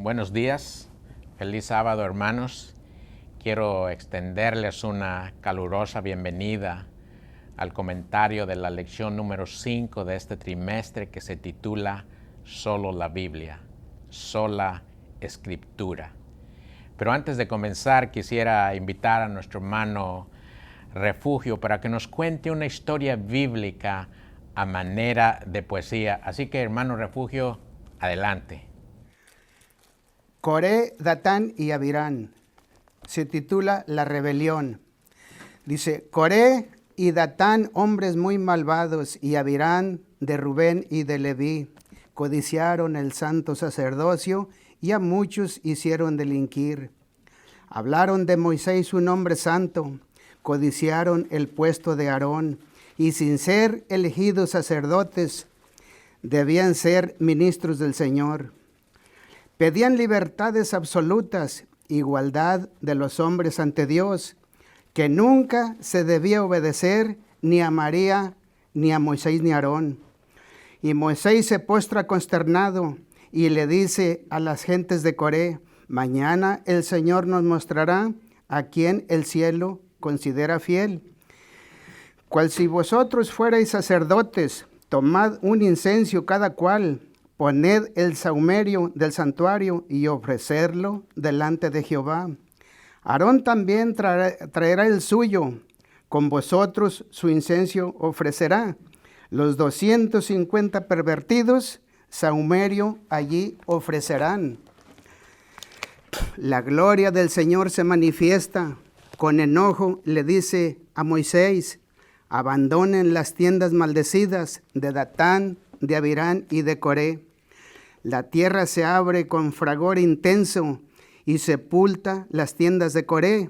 Buenos días, feliz sábado, hermanos. Quiero extenderles una calurosa bienvenida al comentario de la lección número 5 de este trimestre que se titula Solo la Biblia, sola Escritura. Pero antes de comenzar quisiera invitar a nuestro hermano Refugio para que nos cuente una historia bíblica a manera de poesía. Así que, hermano Refugio, adelante. Coré, Datán y Abirán. Se titula La Rebelión. Dice, Coré y Datán, hombres muy malvados, y Abirán, de Rubén y de Leví, codiciaron el santo sacerdocio y a muchos hicieron delinquir. Hablaron de Moisés, un hombre santo, codiciaron el puesto de Aarón, y sin ser elegidos sacerdotes, debían ser ministros del Señor. Pedían libertades absolutas, igualdad de los hombres ante Dios, que nunca se debía obedecer ni a María, ni a Moisés, ni a Aarón. Y Moisés se postra consternado y le dice a las gentes de Coré, mañana el Señor nos mostrará a quien el cielo considera fiel. Cual si vosotros fuerais sacerdotes, tomad un incienso cada cual, poned el sahumerio del santuario y ofrecerlo delante de Jehová. Aarón también traerá el suyo, con vosotros su incienso ofrecerá. Los 250 pervertidos, sahumerio allí ofrecerán. La gloria del Señor se manifiesta. Con enojo le dice a Moisés, abandonen las tiendas maldecidas de Datán, de Abirán y de Coré. La tierra se abre con fragor intenso y sepulta las tiendas de Coré.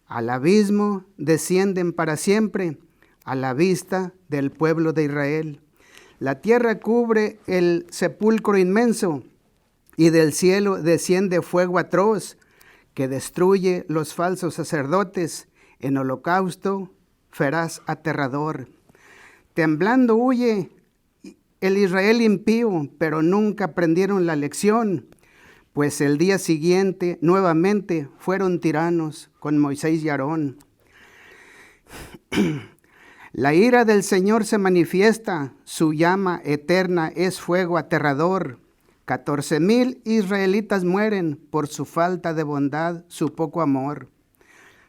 Al abismo descienden para siempre a la vista del pueblo de Israel. La tierra cubre el sepulcro inmenso y del cielo desciende fuego atroz que destruye los falsos sacerdotes en holocausto feraz aterrador. Temblando huye el Israel impío, pero nunca aprendieron la lección, pues el día siguiente nuevamente fueron tiranos con Moisés y Aarón. La ira del Señor se manifiesta, su llama eterna es fuego aterrador. 14,000 israelitas mueren por su falta de bondad, su poco amor.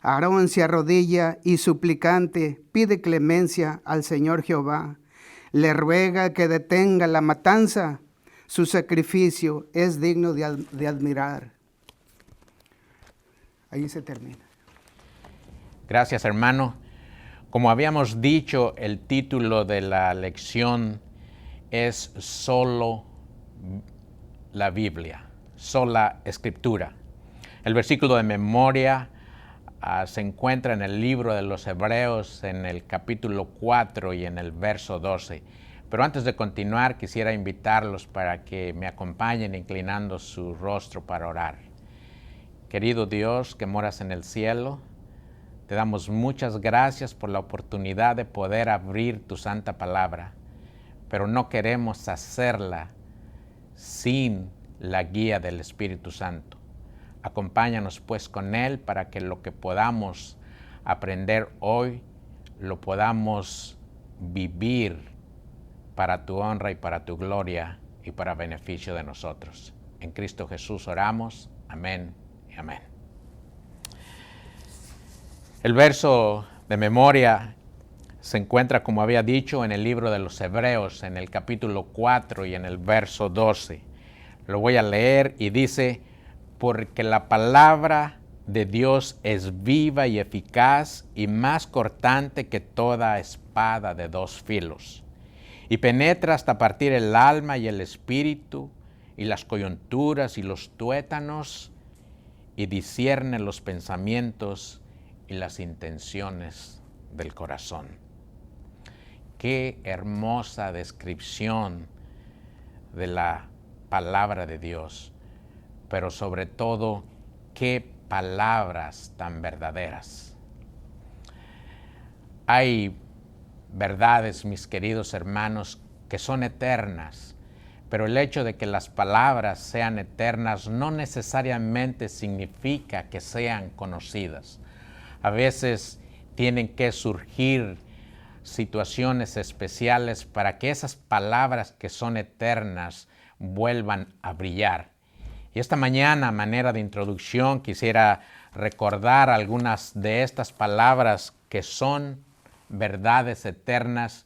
Aarón se arrodilla y suplicante pide clemencia al Señor Jehová. Le ruega que detenga la matanza, su sacrificio es digno de admirar. Ahí se termina. Gracias, hermano. Como habíamos dicho, el título de la lección es Solo la Biblia, sola Escritura. El versículo de memoria se encuentra en el libro de los Hebreos, en el capítulo 4 y en el verso 12. Pero antes de continuar, quisiera invitarlos para que me acompañen inclinando su rostro para orar. Querido Dios que moras en el cielo, te damos muchas gracias por la oportunidad de poder abrir tu santa palabra, pero no queremos hacerla sin la guía del Espíritu Santo. Acompáñanos pues con Él para que lo que podamos aprender hoy lo podamos vivir para tu honra y para tu gloria y para beneficio de nosotros. En Cristo Jesús oramos. Amén y amén. El verso de memoria se encuentra, como había dicho, en el libro de los Hebreos, en el capítulo 4 y en el verso 12. Lo voy a leer y dice, porque la palabra de Dios es viva y eficaz y más cortante que toda espada de dos filos, y penetra hasta partir el alma y el espíritu y las coyunturas y los tuétanos, y discierne los pensamientos y las intenciones del corazón. Qué hermosa descripción de la palabra de Dios, pero sobre todo, qué palabras tan verdaderas. Hay verdades, mis queridos hermanos, que son eternas, pero el hecho de que las palabras sean eternas no necesariamente significa que sean conocidas. A veces tienen que surgir situaciones especiales para que esas palabras que son eternas vuelvan a brillar. Y esta mañana, a manera de introducción, quisiera recordar algunas de estas palabras que son verdades eternas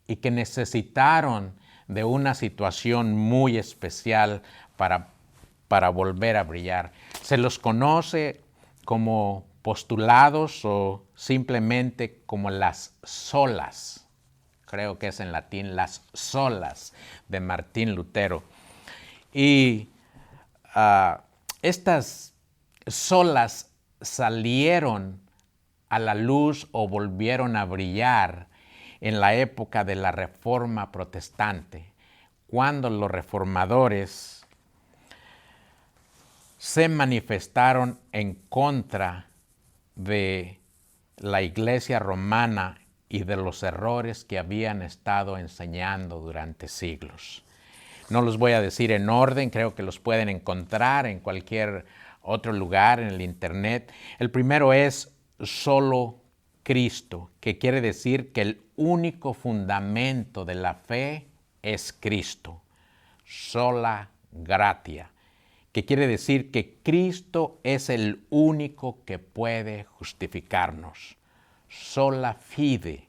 y que necesitaron de una situación muy especial para volver a brillar. Se los conoce como postulados o simplemente como las solas. Creo que es en latín las solas de Martín Lutero. Y estas solas salieron a la luz o volvieron a brillar en la época de la Reforma Protestante, cuando los reformadores se manifestaron en contra de la Iglesia romana y de los errores que habían estado enseñando durante siglos. No los voy a decir en orden, creo que los pueden encontrar en cualquier otro lugar en el internet. El primero es solo Cristo, que quiere decir que el único fundamento de la fe es Cristo. Sola gratia, que quiere decir que Cristo es el único que puede justificarnos. Sola fide.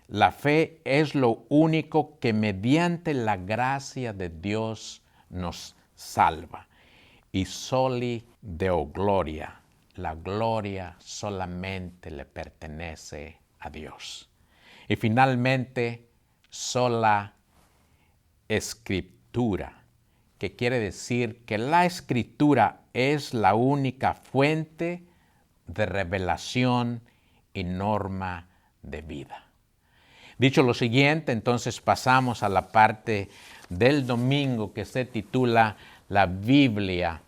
La fe es lo único que mediante la gracia de Dios nos salva. Y soli Deo gloria. La gloria solamente le pertenece a Dios. Y finalmente, sola escritura, que quiere decir que la escritura es la única fuente de revelación y norma de vida. Dicho lo siguiente, entonces pasamos a la parte del domingo que se titula La Biblia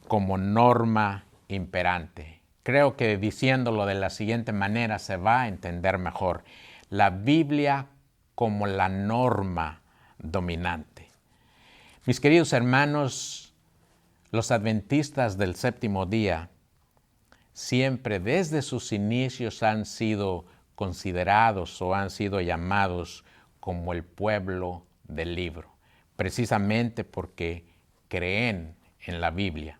como norma imperante. Creo que diciéndolo de la siguiente manera se va a entender mejor. La Biblia como la norma dominante. Mis queridos hermanos, los adventistas del séptimo día siempre desde sus inicios han sido considerados o han sido llamados como el pueblo del libro, precisamente porque creen en la Biblia.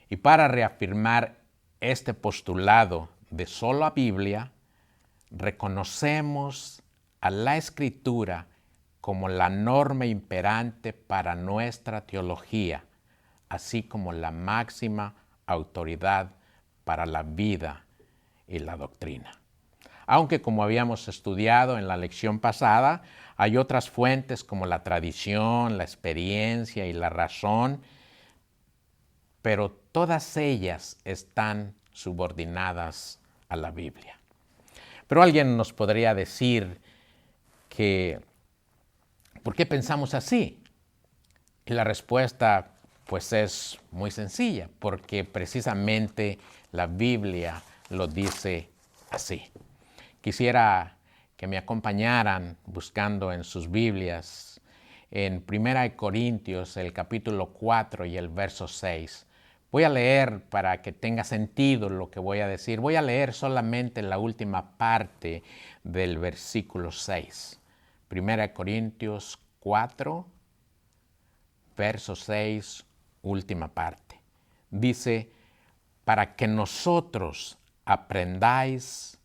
Y para reafirmar este postulado de sola Biblia, reconocemos a la Escritura como la norma imperante para nuestra teología, así como la máxima autoridad para la vida y la doctrina. Aunque, como habíamos estudiado en la lección pasada, hay otras fuentes como la tradición, la experiencia y la razón, pero todas ellas están subordinadas a la Biblia. Pero alguien nos podría decir que, ¿por qué pensamos así? Y la respuesta, pues, es muy sencilla, porque precisamente la Biblia lo dice así. Quisiera que me acompañaran buscando en sus Biblias en 1 Corintios, el capítulo 4 y el verso 6. Voy a leer para que tenga sentido lo que voy a decir. Voy a leer solamente la última parte del versículo 6. 1 Corintios 4, verso 6, última parte. Dice, para que nosotros aprendáis.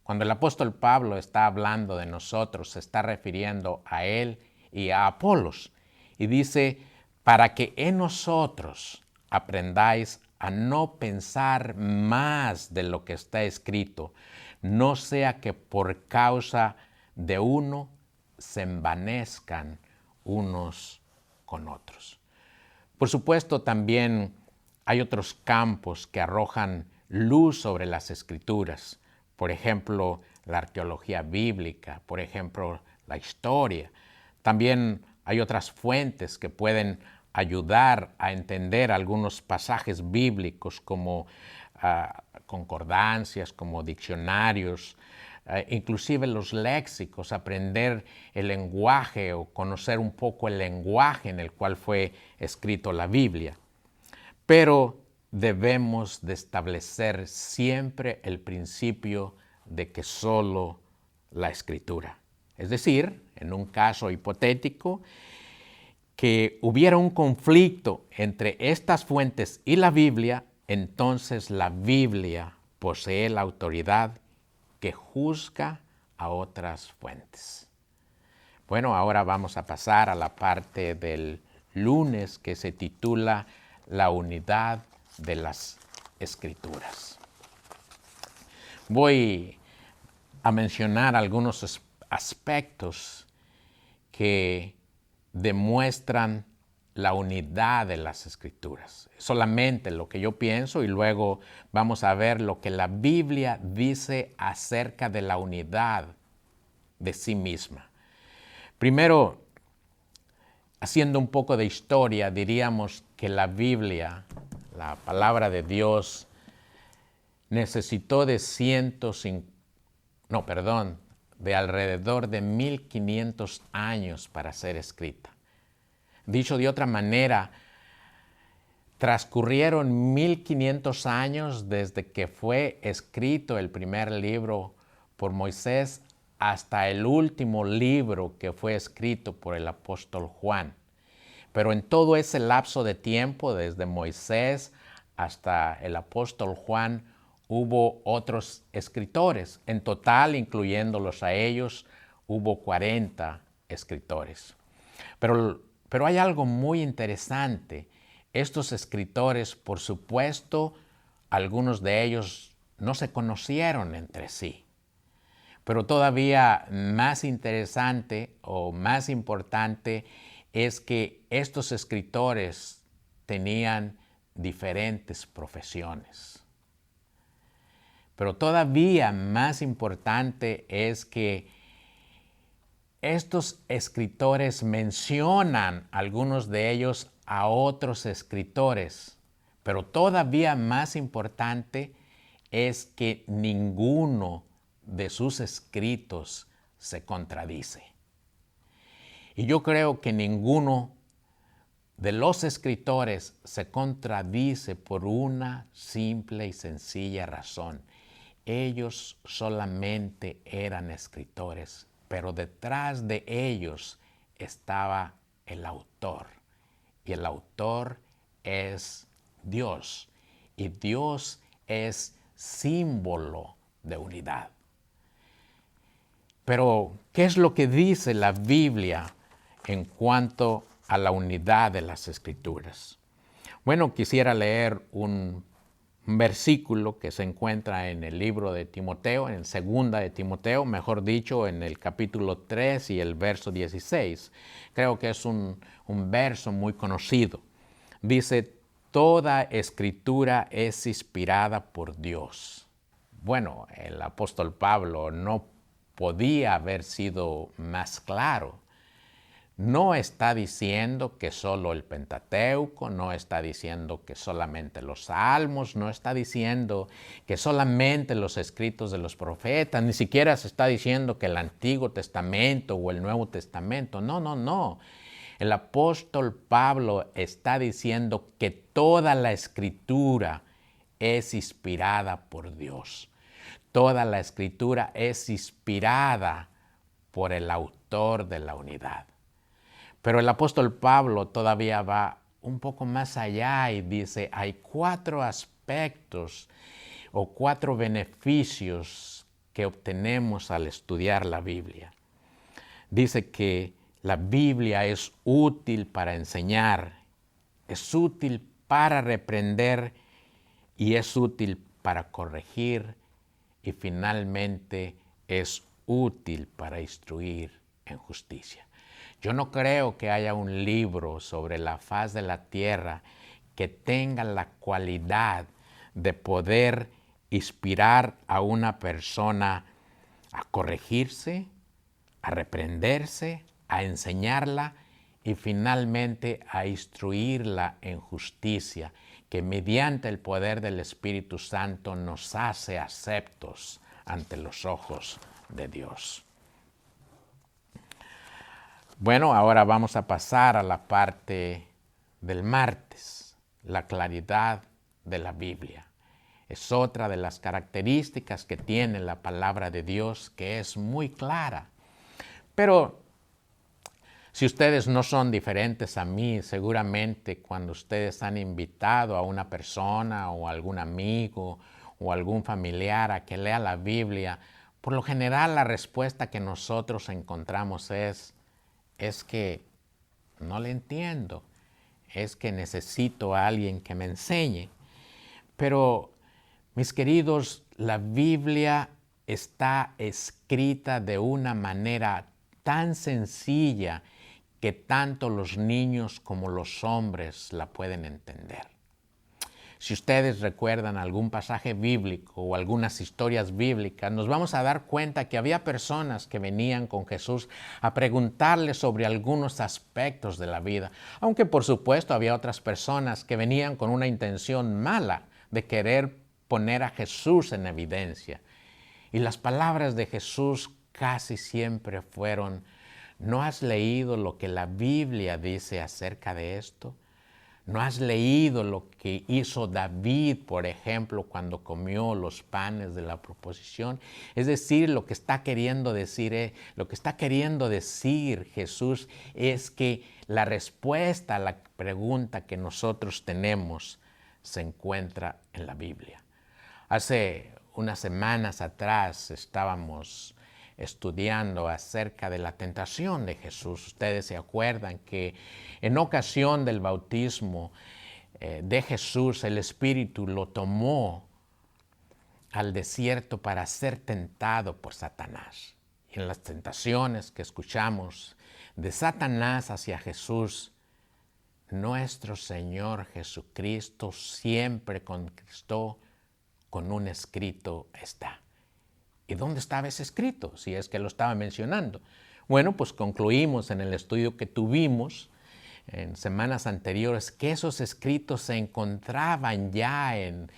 Cuando el apóstol Pablo está hablando de nosotros, se está refiriendo a él y a Apolos. Y dice, para que en nosotros aprendáis a no pensar más de lo que está escrito, no sea que por causa de uno se envanezcan unos con otros. Por supuesto, también hay otros campos que arrojan luz sobre las Escrituras. Por ejemplo, la arqueología bíblica, por ejemplo, la historia. También hay otras fuentes que pueden ayudar a entender algunos pasajes bíblicos como concordancias, como diccionarios, inclusive los léxicos, aprender el lenguaje o conocer un poco el lenguaje en el cual fue escrito la Biblia. Pero debemos de establecer siempre el principio de que solo la Escritura. Es decir, en un caso hipotético, que hubiera un conflicto entre estas fuentes y la Biblia, entonces la Biblia posee la autoridad que juzga a otras fuentes. Bueno, ahora vamos a pasar a la parte del lunes que se titula La unidad de las Escrituras. Voy a mencionar algunos aspectos que demuestran la unidad de las Escrituras. Solamente lo que yo pienso y luego vamos a ver lo que la Biblia dice acerca de la unidad de sí misma. Primero, haciendo un poco de historia, diríamos que la Biblia, la palabra de Dios, necesitó de de alrededor de 1500 años para ser escrita. Dicho de otra manera, transcurrieron 1500 años desde que fue escrito el primer libro por Moisés hasta el último libro que fue escrito por el apóstol Juan. Pero en todo ese lapso de tiempo, desde Moisés hasta el apóstol Juan, hubo otros escritores. En total, incluyéndolos a ellos, hubo 40 escritores. Pero hay algo muy interesante. Estos escritores, por supuesto, algunos de ellos no se conocieron entre sí. Pero todavía más interesante o más importante es que estos escritores tenían diferentes profesiones. Pero todavía más importante es que estos escritores mencionan, algunos de ellos, a otros escritores. Pero todavía más importante es que ninguno de sus escritos se contradice. Y yo creo que ninguno de los escritores se contradice por una simple y sencilla razón. Ellos solamente eran escritores, pero detrás de ellos estaba el autor. Y el autor es Dios. Y Dios es símbolo de unidad. Pero, ¿qué es lo que dice la Biblia en cuanto a la unidad de las Escrituras? Bueno, quisiera leer un versículo que se encuentra en el libro de Timoteo, en segunda de Timoteo, mejor dicho, en el capítulo 3 y el verso 16. Creo que es un verso muy conocido. Dice, toda escritura es inspirada por Dios. Bueno, el apóstol Pablo no podía haber sido más claro. No está diciendo que solo el Pentateuco, no está diciendo que solamente los Salmos, no está diciendo que solamente los escritos de los profetas, ni siquiera se está diciendo que el Antiguo Testamento o el Nuevo Testamento. No. El apóstol Pablo está diciendo que toda la Escritura es inspirada por Dios. Toda la Escritura es inspirada por el autor de la unidad. Pero el apóstol Pablo todavía va un poco más allá y dice, hay 4 aspectos o 4 beneficios que obtenemos al estudiar la Biblia. Dice que la Biblia es útil para enseñar, es útil para reprender y es útil para corregir y finalmente es útil para instruir en justicia. Yo no creo que haya un libro sobre la faz de la tierra que tenga la cualidad de poder inspirar a una persona a corregirse, a reprenderse, a enseñarla y finalmente a instruirla en justicia, que mediante el poder del Espíritu Santo nos hace aceptos ante los ojos de Dios. Bueno, ahora vamos a pasar a la parte del martes, la claridad de la Biblia. Es otra de las características que tiene la palabra de Dios, que es muy clara. Pero si ustedes no son diferentes a mí, seguramente cuando ustedes han invitado a una persona o algún amigo o algún familiar a que lea la Biblia, por lo general la respuesta que nosotros encontramos es que no le entiendo, es que necesito a alguien que me enseñe. Pero, mis queridos, la Biblia está escrita de una manera tan sencilla que tanto los niños como los hombres la pueden entender. Si ustedes recuerdan algún pasaje bíblico o algunas historias bíblicas, nos vamos a dar cuenta que había personas que venían con Jesús a preguntarle sobre algunos aspectos de la vida, aunque por supuesto había otras personas que venían con una intención mala de querer poner a Jesús en evidencia. Y las palabras de Jesús casi siempre fueron: ¿no has leído lo que la Biblia dice acerca de esto? ¿No has leído lo que hizo David, por ejemplo, cuando comió los panes de la proposición? Es decir, lo que está queriendo decir Jesús es que la respuesta a la pregunta que nosotros tenemos se encuentra en la Biblia. Hace unas semanas atrás estábamos estudiando acerca de la tentación de Jesús. Ustedes se acuerdan que en ocasión del bautismo de Jesús, el Espíritu lo tomó al desierto para ser tentado por Satanás. Y en las tentaciones que escuchamos de Satanás hacia Jesús, nuestro Señor Jesucristo siempre contestó con un escrito está. ¿Y dónde estaba ese escrito? Si es que lo estaba mencionando. Bueno, pues concluimos en el estudio que tuvimos en semanas anteriores que esos escritos se encontraban ya en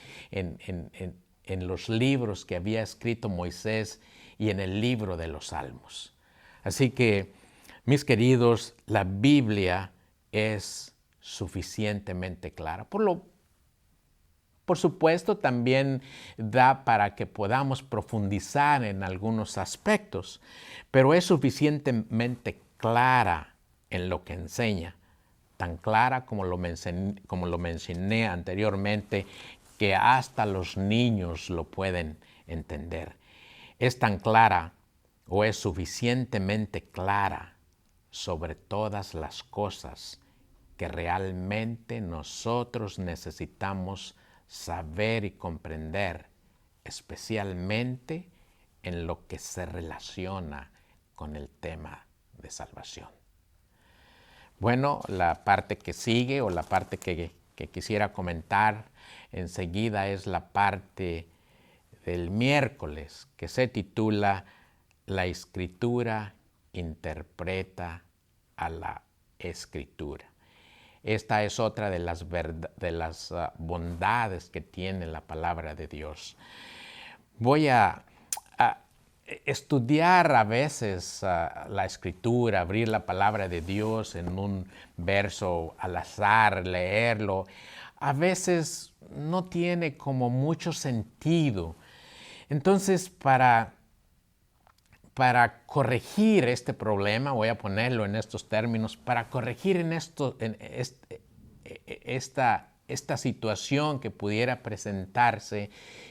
los libros que había escrito Moisés y en el libro de los Salmos. Así que, mis queridos, la Biblia es suficientemente clara. Por supuesto, también da para que podamos profundizar en algunos aspectos, pero es suficientemente clara en lo que enseña, tan clara como lo mencioné anteriormente, que hasta los niños lo pueden entender. Es tan clara o es suficientemente clara sobre todas las cosas que realmente nosotros necesitamos saber y comprender, especialmente en lo que se relaciona con el tema de salvación. Bueno, la parte que sigue o la parte que quisiera comentar enseguida es la parte del miércoles, que se titula La Escritura interpreta a la Escritura. Esta es otra de las bondades que tiene la palabra de Dios. Voy a estudiar a veces la Escritura, abrir la palabra de Dios en un verso al azar, leerlo. A veces no tiene como mucho sentido. Entonces, para corregir este problema, voy a ponerlo en estos términos, para corregir esta situación que pudiera presentarse,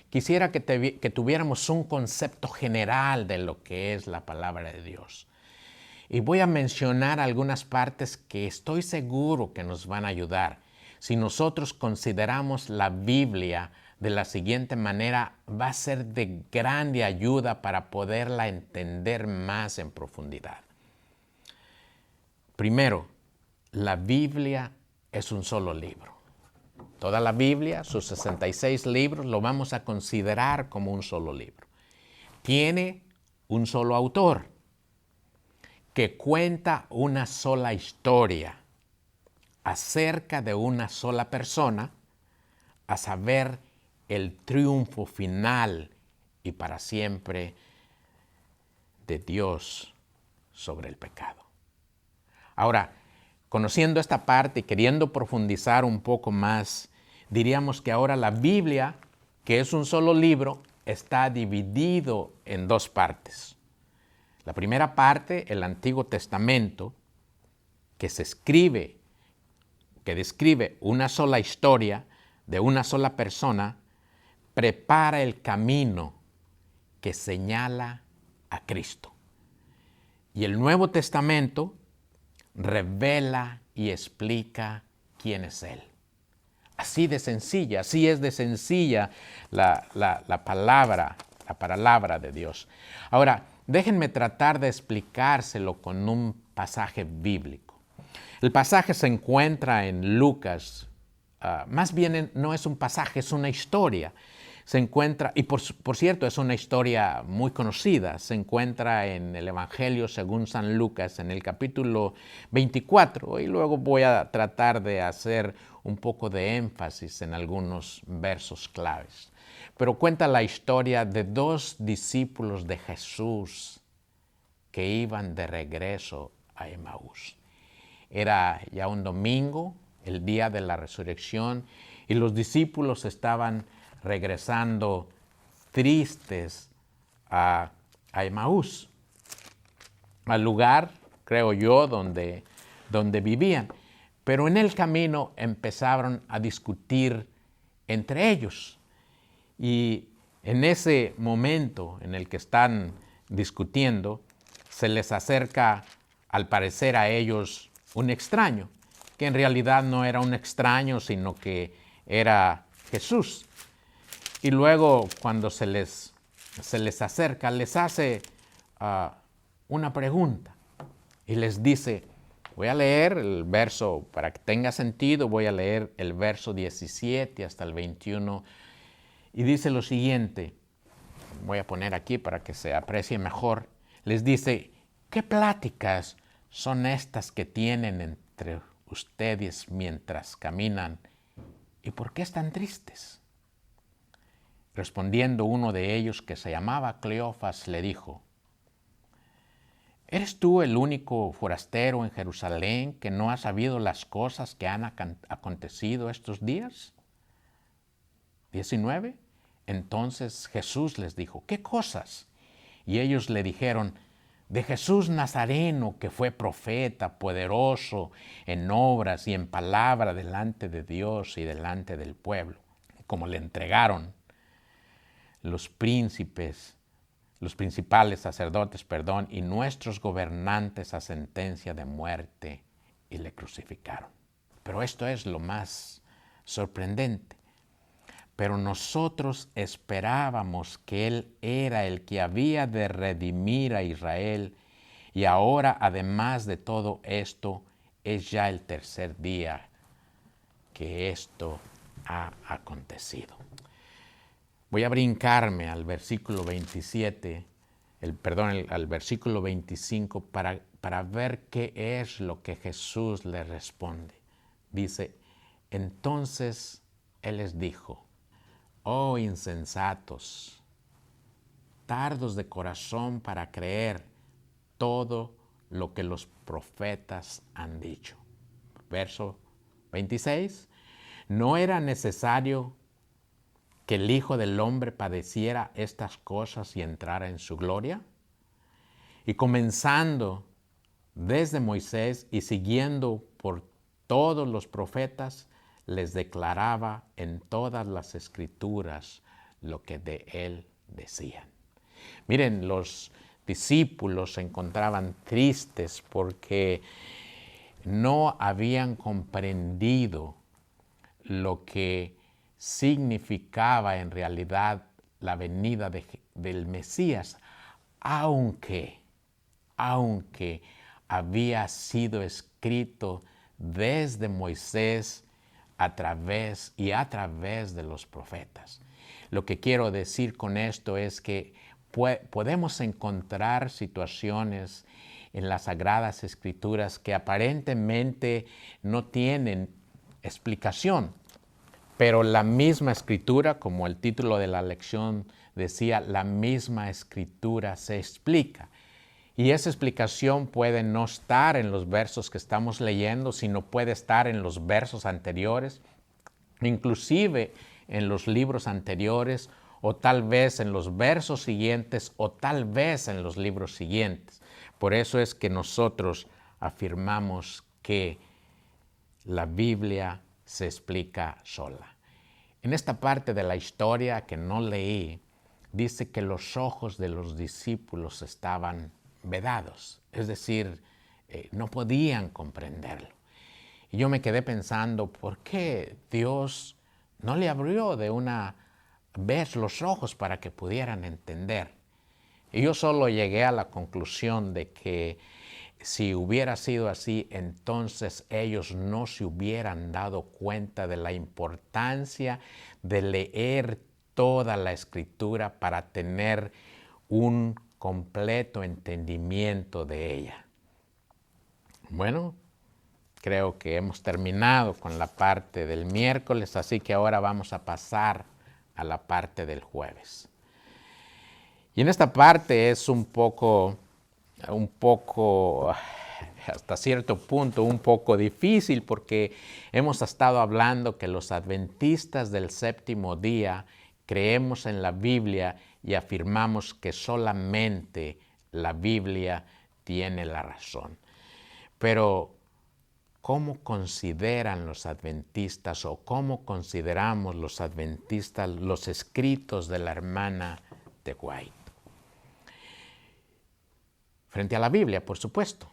quisiera que tuviéramos un concepto general de lo que es la palabra de Dios. Y voy a mencionar algunas partes que estoy seguro que nos van a ayudar. Si nosotros consideramos la Biblia de la siguiente manera, va a ser de grande ayuda para poderla entender más en profundidad. Primero, la Biblia es un solo libro. Toda la Biblia, sus 66 libros, lo vamos a considerar como un solo libro. Tiene un solo autor que cuenta una sola historia acerca de una sola persona, a saber, el triunfo final y para siempre de Dios sobre el pecado. Ahora, conociendo esta parte y queriendo profundizar un poco más, diríamos que ahora la Biblia, que es un solo libro, está dividido en dos partes. La primera parte, el Antiguo Testamento, que describe una sola historia de una sola persona, prepara el camino que señala a Cristo. Y el Nuevo Testamento revela y explica quién es Él. Así de sencilla, así es de sencilla la palabra de Dios. Ahora, déjenme tratar de explicárselo con un pasaje bíblico. El pasaje se encuentra en Lucas, más bien no es un pasaje, es una historia. Se encuentra, y por cierto es una historia muy conocida, se encuentra en el Evangelio según San Lucas en el capítulo 24, y luego voy a tratar de hacer un poco de énfasis en algunos versos claves. Pero cuenta la historia de dos discípulos de Jesús que iban de regreso a Emaús. Era ya un domingo, el día de la resurrección, y los discípulos estaban regresando tristes a Emaús, al lugar, creo yo, donde vivían. Pero en el camino empezaron a discutir entre ellos. Y en ese momento en el que están discutiendo, se les acerca, al parecer a ellos, un extraño, que en realidad no era un extraño, sino que era Jesús. Y luego, cuando se les acerca, les hace una pregunta y les dice, voy a leer el verso, para que tenga sentido, voy a leer el verso 17 hasta el 21, y dice lo siguiente, voy a poner aquí para que se aprecie mejor, les dice, ¿qué pláticas son estas que tienen entre ustedes mientras caminan? ¿Y por qué están tristes? Respondiendo uno de ellos, que se llamaba Cleofas, le dijo, ¿eres tú el único forastero en Jerusalén que no ha sabido las cosas que han acontecido estos días? 19. Entonces Jesús les dijo, ¿qué cosas? Y ellos le dijeron, de Jesús Nazareno, que fue profeta, poderoso en obras y en palabra delante de Dios y delante del pueblo, como le entregaron los principales sacerdotes, y nuestros gobernantes a sentencia de muerte, y le crucificaron. Pero esto es lo más sorprendente. Pero nosotros esperábamos que Él era el que había de redimir a Israel, y ahora, además de todo esto, es ya el tercer día que esto ha acontecido. Voy a brincarme al versículo 27, al versículo 25 para ver qué es lo que Jesús le responde. Dice, entonces Él les dijo, oh insensatos, tardos de corazón para creer todo lo que los profetas han dicho. Verso 26, ¿no era necesario que el Hijo del Hombre padeciera estas cosas y entrara en su gloria? Y comenzando desde Moisés y siguiendo por todos los profetas, les declaraba en todas las escrituras lo que de él decían. Miren, los discípulos se encontraban tristes porque no habían comprendido lo que significaba en realidad la venida del Mesías, aunque había sido escrito desde Moisés a través de los profetas. Lo que quiero decir con esto es que podemos encontrar situaciones en las Sagradas Escrituras que aparentemente no tienen explicación, pero la misma Escritura, como el título de la lección decía, la misma Escritura se explica. Y esa explicación puede no estar en los versos que estamos leyendo, sino puede estar en los versos anteriores, inclusive en los libros anteriores, o tal vez en los versos siguientes, o tal vez en los libros siguientes. Por eso es que nosotros afirmamos que la Biblia se explica sola. En esta parte de la historia que no leí, dice que los ojos de los discípulos estaban vedados, es decir, no podían comprenderlo. Y yo me quedé pensando, ¿por qué Dios no le abrió de una vez los ojos para que pudieran entender? Y yo solo llegué a la conclusión de que si hubiera sido así, entonces ellos no se hubieran dado cuenta de la importancia de leer toda la Escritura para tener un completo entendimiento de ella. Bueno, creo que hemos terminado con la parte del miércoles, así que ahora vamos a pasar a la parte del jueves. Y en esta parte es un poco, hasta cierto punto, un poco difícil, porque hemos estado hablando que los adventistas del séptimo día creemos en la Biblia y afirmamos que solamente la Biblia tiene la razón. Pero, ¿cómo consideran los adventistas o cómo consideramos los adventistas los escritos de la hermana de White? Frente a la Biblia, por supuesto.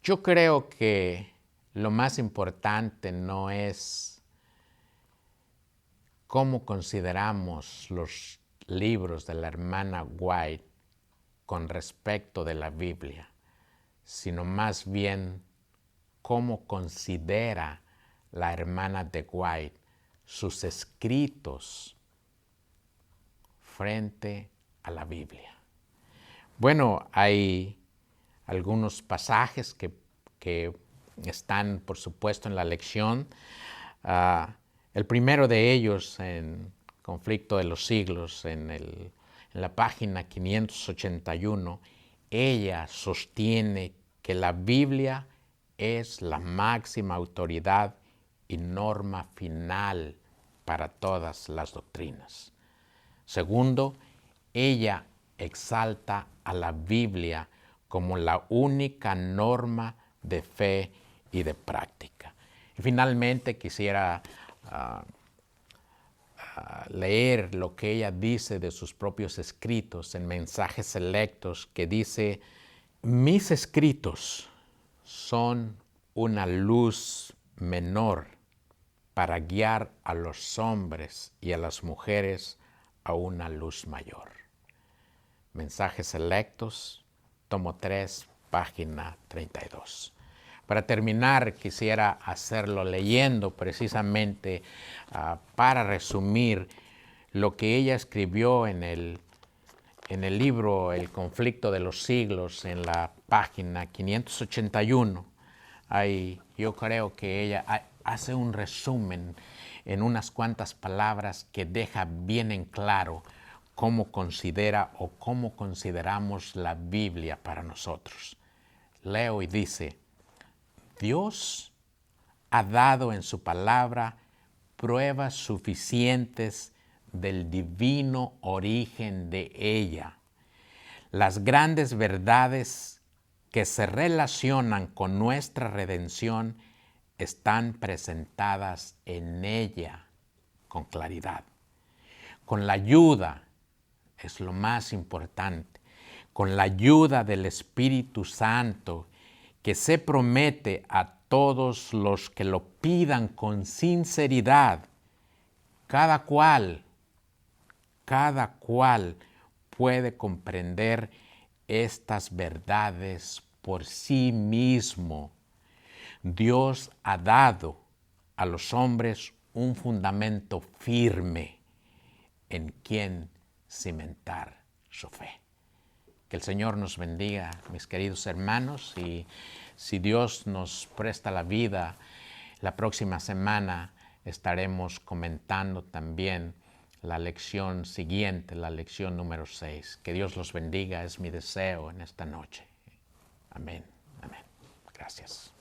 Yo creo que lo más importante no es cómo consideramos los libros de la hermana White con respecto de la Biblia, sino más bien cómo considera la hermana de White sus escritos frente a la Biblia. Bueno, hay algunos pasajes que están, por supuesto, en la lección. El primero de ellos, en Conflicto de los Siglos, en la página 581, ella sostiene que la Biblia es la máxima autoridad y norma final para todas las doctrinas. Segundo, ella exalta a la Biblia como la única norma de fe y de práctica. Y finalmente quisiera leer lo que ella dice de sus propios escritos en Mensajes Selectos, que dice: mis escritos son una luz menor para guiar a los hombres y a las mujeres a una luz mayor. Mensajes Selectos, tomo 3, página 32. Para terminar, quisiera hacerlo leyendo precisamente para resumir lo que ella escribió en el libro El Conflicto de los Siglos, en la página 581. Yo creo que ella hace un resumen en unas cuantas palabras que deja bien en claro cómo considera o cómo consideramos la Biblia para nosotros. Leo y dice: Dios ha dado en su palabra pruebas suficientes del divino origen de ella. Las grandes verdades que se relacionan con nuestra redención están presentadas en ella con claridad. Con la ayuda, es lo más importante, con la ayuda del Espíritu Santo, que se promete a todos los que lo pidan con sinceridad, cada cual puede comprender estas verdades por sí mismo. Dios ha dado a los hombres un fundamento firme en quien cimentar su fe. Que el Señor nos bendiga, mis queridos hermanos, y si Dios nos presta la vida, la próxima semana estaremos comentando también la lección siguiente, la lección número 6. Que Dios los bendiga, es mi deseo en esta noche. Amén, amén. Gracias.